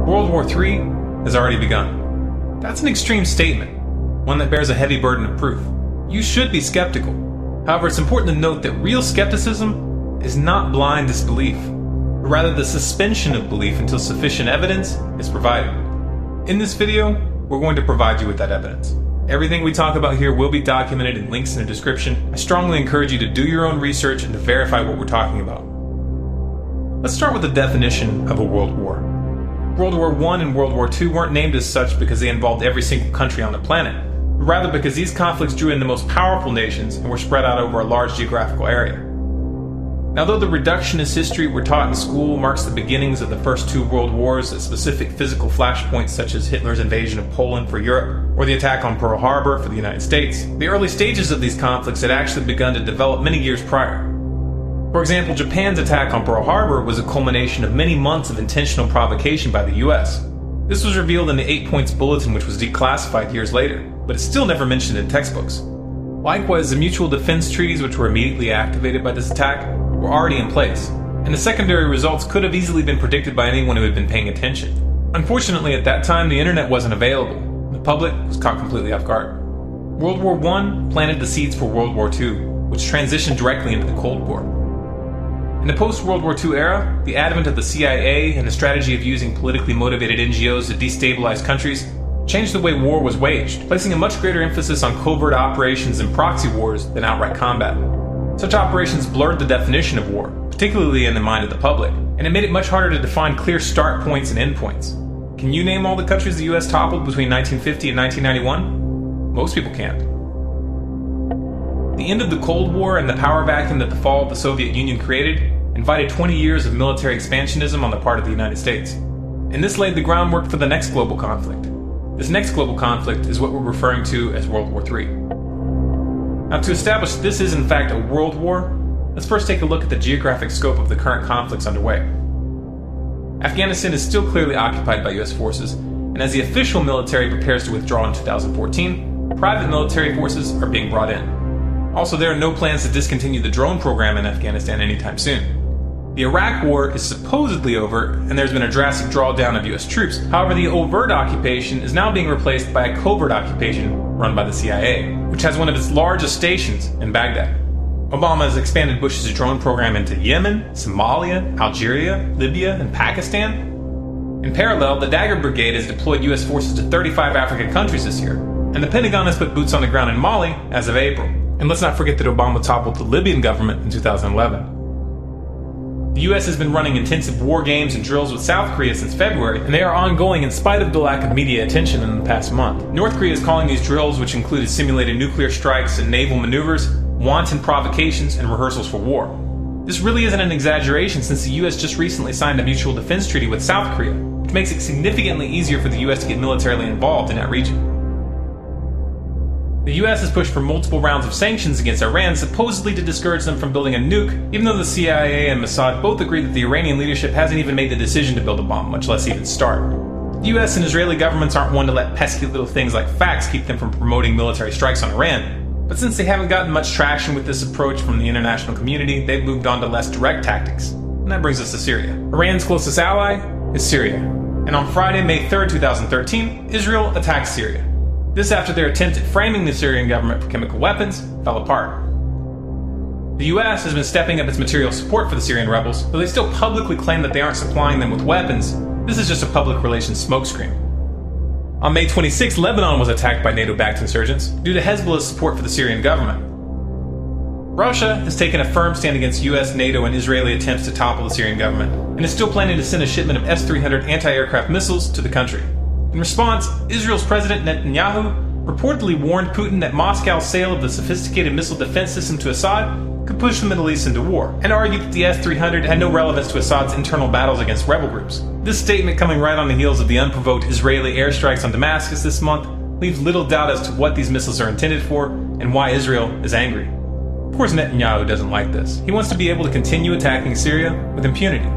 World War III has already begun. That's an extreme statement, one that bears a heavy burden of proof. You should be skeptical. However, it's important to note that real skepticism is not blind disbelief, but rather the suspension of belief until sufficient evidence is provided. In this video, we're going to provide you with that evidence. Everything we talk about here will be documented in links in the description. I strongly encourage you to do your own research and to verify what we're talking about. Let's start with the definition of a world war. World War I and World War II weren't named as such because they involved every single country on the planet, but rather because these conflicts drew in the most powerful nations and were spread out over a large geographical area. Now, though the reductionist history we're taught in school marks the beginnings of the first two world wars at specific physical flashpoints such as Hitler's invasion of Poland for Europe or the attack on Pearl Harbor for the United States, the early stages of these conflicts had actually begun to develop many years prior. For example, Japan's attack on Pearl Harbor was a culmination of many months of intentional provocation by the US. This was revealed in the 8 Points Bulletin, which was declassified years later, but it's still never mentioned in textbooks. Likewise, the mutual defense treaties which were immediately activated by this attack were already in place, and the secondary results could have easily been predicted by anyone who had been paying attention. Unfortunately, at that time, the internet wasn't available. The public was caught completely off guard. World War I planted the seeds for World War II, which transitioned directly into the Cold War. In the post-World War II era, the advent of the CIA and the strategy of using politically motivated NGOs to destabilize countries changed the way war was waged, placing a much greater emphasis on covert operations and proxy wars than outright combat. Such operations blurred the definition of war, particularly in the mind of the public, and it made it much harder to define clear start points and end points. Can you name all the countries the US toppled between 1950 and 1991? Most people can't. The end of the Cold War and the power vacuum that the fall of the Soviet Union created invited 20 years of military expansionism on the part of the United States. And this laid the groundwork for the next global conflict. This next global conflict is what we're referring to as World War III. Now, to establish this is in fact a world war, let's first take a look at the geographic scope of the current conflicts underway. Afghanistan is still clearly occupied by US forces, and as the official military prepares to withdraw in 2014, private military forces are being brought in. Also, there are no plans to discontinue the drone program in Afghanistan anytime soon. The Iraq War is supposedly over, and there's been a drastic drawdown of US troops. However, the overt occupation is now being replaced by a covert occupation run by the CIA, which has one of its largest stations in Baghdad. Obama has expanded Bush's drone program into Yemen, Somalia, Algeria, Libya, and Pakistan. In parallel, the Dagger Brigade has deployed US forces to 35 African countries this year, and the Pentagon has put boots on the ground in Mali as of April. And let's not forget that Obama toppled the Libyan government in 2011. The US has been running intensive war games and drills with South Korea since February, and they are ongoing in spite of the lack of media attention in the past month. North Korea is calling these drills, which included simulated nuclear strikes and naval maneuvers, wanton provocations and rehearsals for war. This really isn't an exaggeration since the US just recently signed a mutual defense treaty with South Korea, which makes it significantly easier for the US to get militarily involved in that region. The US has pushed for multiple rounds of sanctions against Iran, supposedly to discourage them from building a nuke, even though the CIA and Mossad both agree that the Iranian leadership hasn't even made the decision to build a bomb, much less even start. The US and Israeli governments aren't one to let pesky little things like facts keep them from promoting military strikes on Iran. But since they haven't gotten much traction with this approach from the international community, they've moved on to less direct tactics. And that brings us to Syria. Iran's closest ally is Syria. And on Friday, May 3rd, 2013, Israel attacked Syria. This after their attempt at framing the Syrian government for chemical weapons fell apart. The US has been stepping up its material support for the Syrian rebels, though they still publicly claim that they aren't supplying them with weapons. This is just a public relations smokescreen. On May 26, Lebanon was attacked by NATO-backed insurgents due to Hezbollah's support for the Syrian government. Russia has taken a firm stand against US, NATO, and Israeli attempts to topple the Syrian government, and is still planning to send a shipment of S-300 anti-aircraft missiles to the country. In response, Israel's President Netanyahu reportedly warned Putin that Moscow's sale of the sophisticated missile defense system to Assad could push the Middle East into war, and argued that the S-300 had no relevance to Assad's internal battles against rebel groups. This statement, coming right on the heels of the unprovoked Israeli airstrikes on Damascus this month, leaves little doubt as to what these missiles are intended for and why Israel is angry. Of course, Netanyahu doesn't like this. He wants to be able to continue attacking Syria with impunity.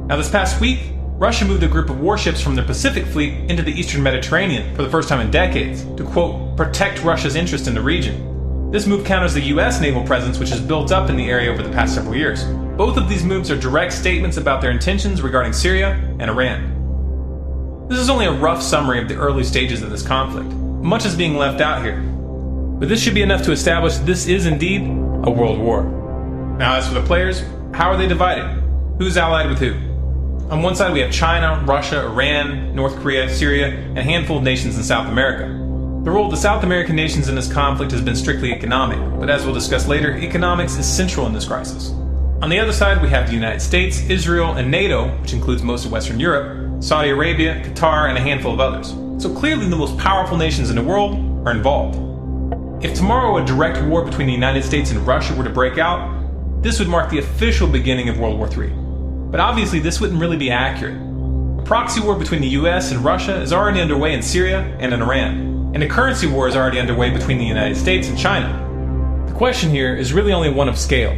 Now, this past week, Russia moved a group of warships from their Pacific fleet into the Eastern Mediterranean for the first time in decades to, quote, protect Russia's interest in the region. This move counters the US naval presence, which has built up in the area over the past several years. Both of these moves are direct statements about their intentions regarding Syria and Iran. This is only a rough summary of the early stages of this conflict. Much is being left out here. But this should be enough to establish this is indeed a world war. Now as for the players, how are they divided? Who's allied with who? On one side we have China, Russia, Iran, North Korea, Syria, and a handful of nations in South America. The role of the South American nations in this conflict has been strictly economic, but as we'll discuss later, economics is central in this crisis. On the other side, we have the United States, Israel, and NATO, which includes most of Western Europe, Saudi Arabia, Qatar, and a handful of others. So clearly the most powerful nations in the world are involved. If tomorrow a direct war between the United States and Russia were to break out, this would mark the official beginning of World War III. But obviously this wouldn't really be accurate. A proxy war between the US and Russia is already underway in Syria and in Iran, and a currency war is already underway between the United States and China. The question here is really only one of scale.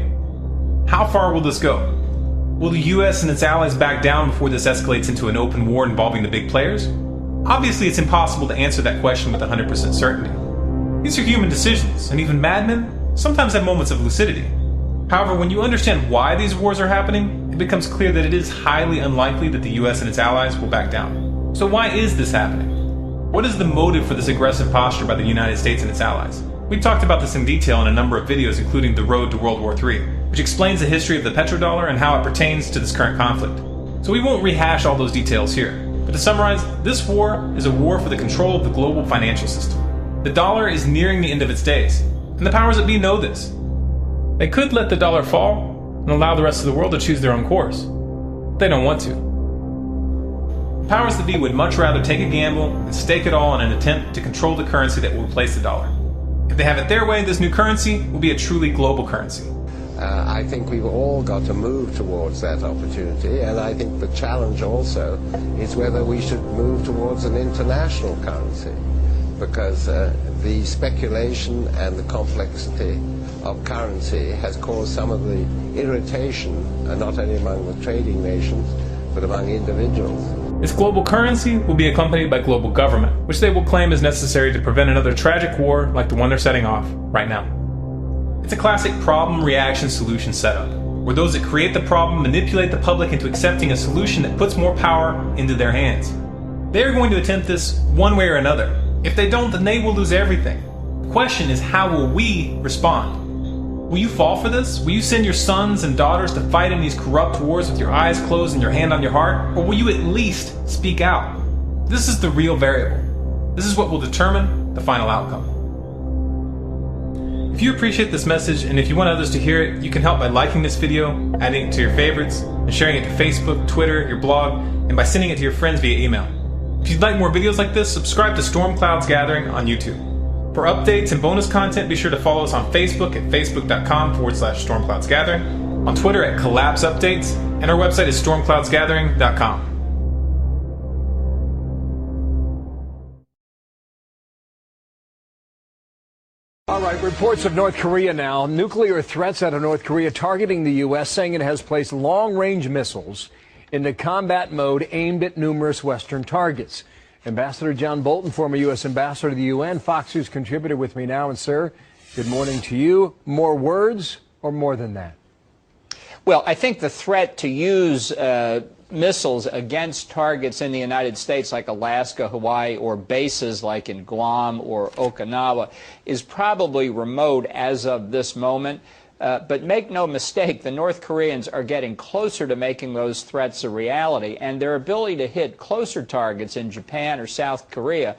How far will this go? Will the US and its allies back down before this escalates into an open war involving the big players? Obviously it's impossible to answer that question with 100% certainty. These are human decisions, and even madmen sometimes have moments of lucidity. However, when you understand why these wars are happening, it becomes clear that it is highly unlikely that the US and its allies will back down. So why is this happening? What is the motive for this aggressive posture by the United States and its allies? We've talked about this in detail in a number of videos, including The Road to World War III, which explains the history of the petrodollar and how it pertains to this current conflict. So we won't rehash all those details here, but to summarize, this war is a war for the control of the global financial system. The dollar is nearing the end of its days, and the powers that be know this. They could let the dollar fall and allow the rest of the world to choose their own course. But they don't want to. The powers that be would much rather take a gamble and stake it all in an attempt to control the currency that will replace the dollar. If they have it their way, this new currency will be a truly global currency. I think we've all got to move towards that opportunity, and I think the challenge also is whether we should move towards an international currency, because the speculation and the complexity of currency has caused some of the irritation, not only among the trading nations, but among individuals. This global currency will be accompanied by global government, which they will claim is necessary to prevent another tragic war like the one they're setting off right now. It's a classic problem-reaction-solution setup, where those that create the problem manipulate the public into accepting a solution that puts more power into their hands. They are going to attempt this one way or another. If they don't, then they will lose everything. The question is, how will we respond? Will you fall for this? Will you send your sons and daughters to fight in these corrupt wars with your eyes closed and your hand on your heart? Or will you at least speak out? This is the real variable. This is what will determine the final outcome. If you appreciate this message, and if you want others to hear it, you can help by liking this video, adding it to your favorites, and sharing it to Facebook, Twitter, your blog, and by sending it to your friends via email. If you'd like more videos like this, subscribe to Storm Clouds Gathering on YouTube. For updates and bonus content, be sure to follow us on Facebook at facebook.com/stormcloudsgathering, on Twitter at Collapse Updates, and our website is stormcloudsgathering.com. All right, reports of North Korea now. Nuclear threats out of North Korea targeting the U.S., saying it has placed long-range missiles into combat mode aimed at numerous Western targets. Ambassador John Bolton, former U.S. ambassador to the UN, Fox News contributor with me now. And, sir, good morning to you. More words or more than that? Well, I think the threat to use missiles against targets in the United States like Alaska, Hawaii, or bases like in Guam or Okinawa is probably remote as of this moment. But make no mistake, the North Koreans are getting closer to making those threats a reality, and their ability to hit closer targets in Japan or South Korea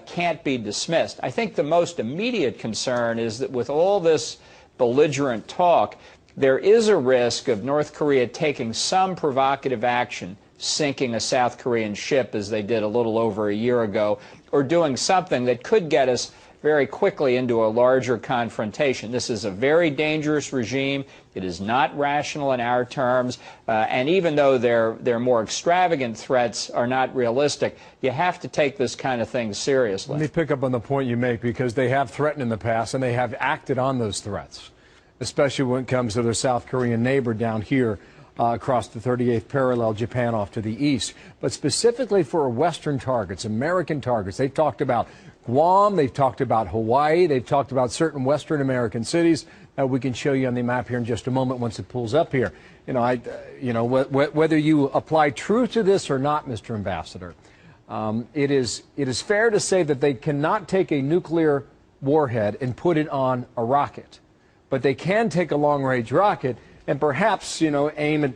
can't be dismissed. I think the most immediate concern is that with all this belligerent talk, there is a risk of North Korea taking some provocative action, sinking a South Korean ship as they did a little over a year ago, or doing something that could get us very quickly into a larger confrontation. This is a very dangerous regime. It is not rational in our terms, and even though their more extravagant threats are not realistic, you have to take this kind of thing seriously. Let me pick up on the point you make, because they have threatened in the past and they have acted on those threats, especially when it comes to their South Korean neighbor down here across the 38th parallel, Japan off to the east. But specifically for Western targets, American targets, they've talked about Guam, they've talked about Hawaii, they've talked about certain Western American cities that we can show you on the map here in just a moment once it pulls up here. You know, whether you apply truth to this or not, Mr. Ambassador, It is fair to say that they cannot take a nuclear warhead and put it on a rocket, but they can take a long-range rocket and perhaps, aim at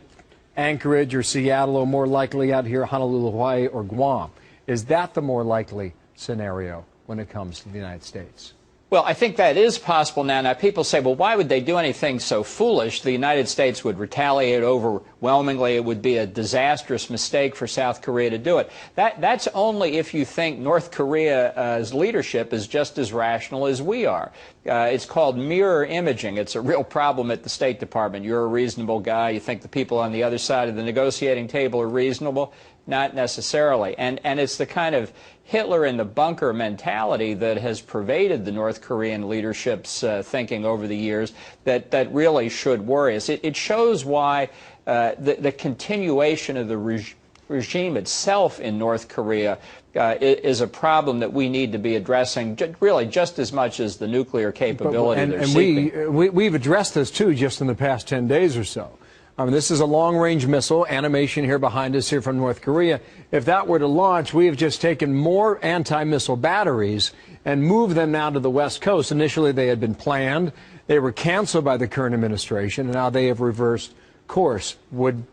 Anchorage or Seattle, or more likely out here, Honolulu, Hawaii, or Guam. Is that the more likely scenario when it comes to the United States? Well, I think that is possible now. Now, people say, well, why would they do anything so foolish? The United States would retaliate overwhelmingly. It would be a disastrous mistake for South Korea to do it. That's only if you think North Korea's leadership is just as rational as we are. It's called mirror imaging. It's a real problem at the State Department. You're a reasonable guy. You think the people on the other side of the negotiating table are reasonable? Not necessarily. And it's the kind of Hitler in the bunker mentality that has pervaded the North Korean leadership's thinking over the years that really should worry us. It shows why the continuation of the regime itself in North Korea is a problem that we need to be addressing really just as much as the nuclear capability they're seeking. And we've addressed this too just in the past 10 days or so. I mean, this is a long-range missile, animation here behind us here from North Korea. If that were to launch, we have just taken more anti-missile batteries and moved them now to the West Coast. Initially, they had been planned. They were canceled by the current administration, and now they have reversed course. Would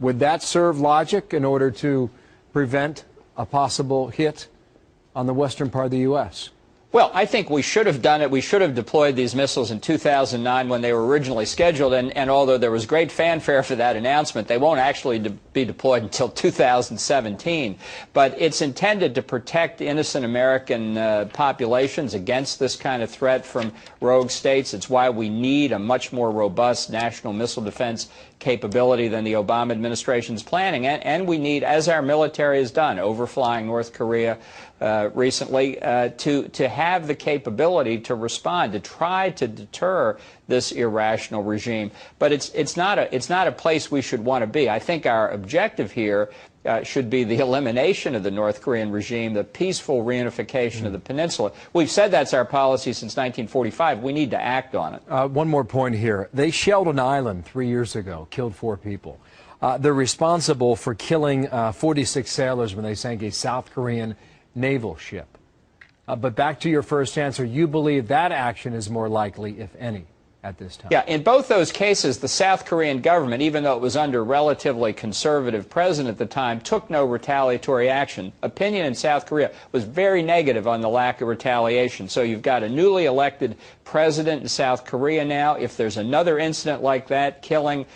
that serve logic in order to prevent a possible hit on the western part of the U.S.? Well, I think we should have done it. We should have deployed these missiles in 2009 when they were originally scheduled, and although there was great fanfare for that announcement, they won't actually be deployed until 2017. But it's intended to protect innocent American populations against this kind of threat from rogue states. It's why we need a much more robust national missile defense capability than the Obama administration's planning, and we need, as our military has done, overflying North Korea recently, to have the capability to respond, to try to deter this irrational regime. But it's not a place we should want to be. I think our objective here should be the elimination of the North Korean regime, the peaceful reunification of the peninsula. We've said that's our policy since 1945. We need to act on it. One more point here. They shelled an island 3 years ago, killed 4 people. They're responsible for killing 46 sailors when they sank a South Korean naval ship. But back to your first answer, you believe that action is more likely, if any, at this time? Yeah, in both those cases, the South Korean government, even though it was under relatively conservative president at the time, took no retaliatory action. Opinion in South Korea was very negative on the lack of retaliation. So you've got a newly elected president in South Korea now. If there's another incident like that, killing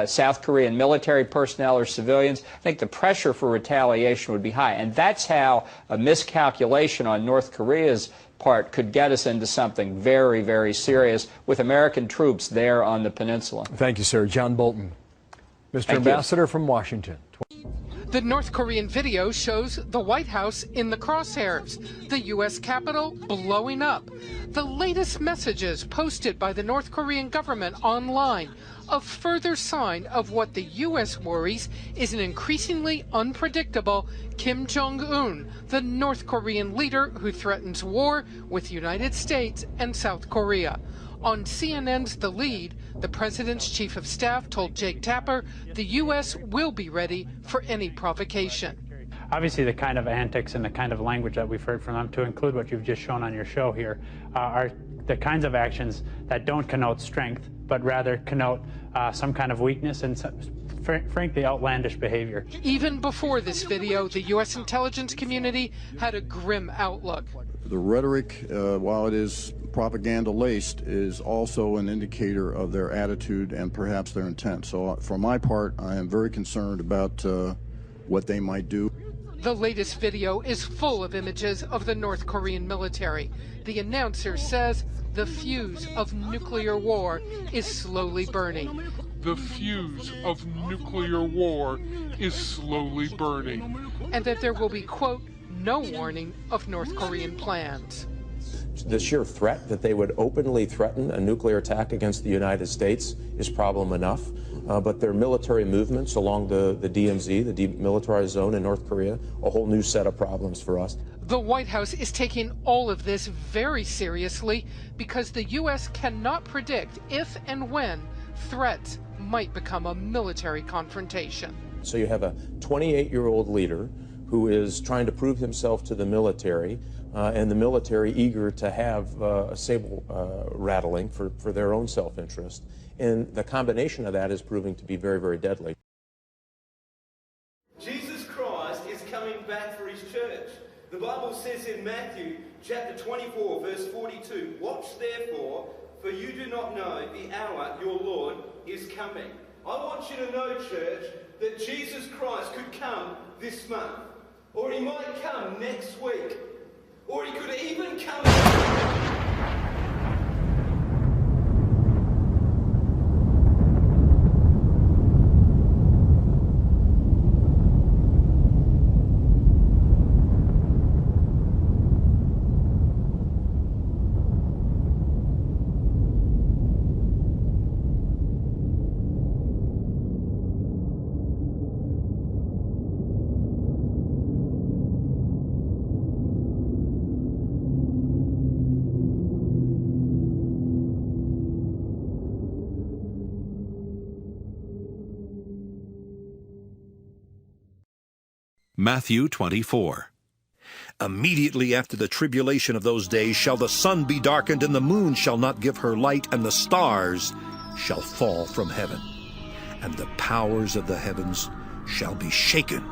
South Korean military personnel or civilians, I think the pressure for retaliation would be high. And that's how a miscalculation on North Korea's part could get us into something very, very serious with American troops there on the peninsula. Thank you, sir. John Bolton. Mr. Ambassador from Washington. The North Korean video shows the White House in the crosshairs, the U.S. Capitol blowing up. The latest messages posted by the North Korean government online, a further sign of what the U.S. worries is an increasingly unpredictable Kim Jong-un, the North Korean leader who threatens war with the United States and South Korea. On CNN's The Lead, the president's chief of staff told Jake Tapper the U.S. will be ready for any provocation. Obviously, the kind of antics and the kind of language that we've heard from them, to include what you've just shown on your show here, are the kinds of actions that don't connote strength, but rather connote some kind of weakness and frankly outlandish behavior. Even before this video, the U.S. intelligence community had a grim outlook. The rhetoric, while it is propaganda-laced, is also an indicator of their attitude and perhaps their intent. So for my part, I am very concerned about what they might do. The latest video is full of images of the North Korean military. The announcer says the fuse of nuclear war is slowly burning. The fuse of nuclear war is slowly burning. And that there will be, quote, no warning of North Korean plans. The sheer threat that they would openly threaten a nuclear attack against the United States is problem enough. But their military movements along the DMZ, the demilitarized zone in North Korea, a whole new set of problems for us. The White House is taking all of this very seriously because the U.S. cannot predict if and when threats might become a military confrontation. So you have a 28-year-old leader who is trying to prove himself to the military, and the military eager to have a sable rattling for their own self-interest. And the combination of that is proving to be very, very deadly. Jesus Christ is coming back for his church. The Bible says in Matthew chapter 24, verse 42, "Watch therefore, for you do not know the hour your Lord is coming." I want you to know, church, that Jesus Christ could come this month, or he might come next week, or he could even come... Matthew 24. Immediately after the tribulation of those days shall the sun be darkened, and the moon shall not give her light, and the stars shall fall from heaven, and the powers of the heavens shall be shaken.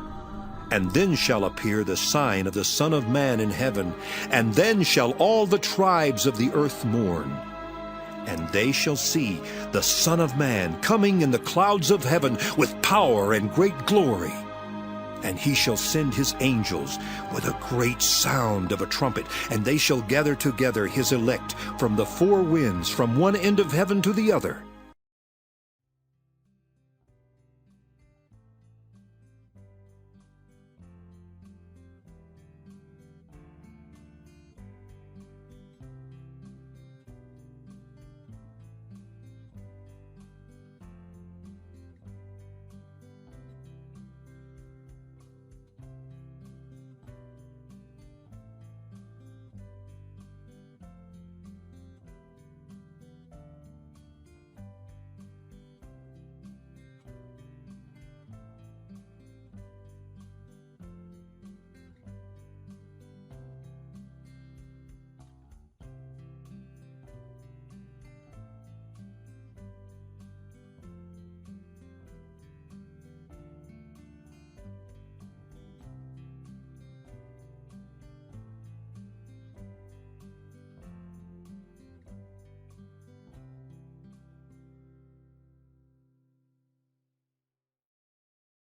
And then shall appear the sign of the Son of Man in heaven, and then shall all the tribes of the earth mourn. And they shall see the Son of Man coming in the clouds of heaven with power and great glory. And he shall send his angels with a great sound of a trumpet, and they shall gather together his elect from the four winds, from one end of heaven to the other.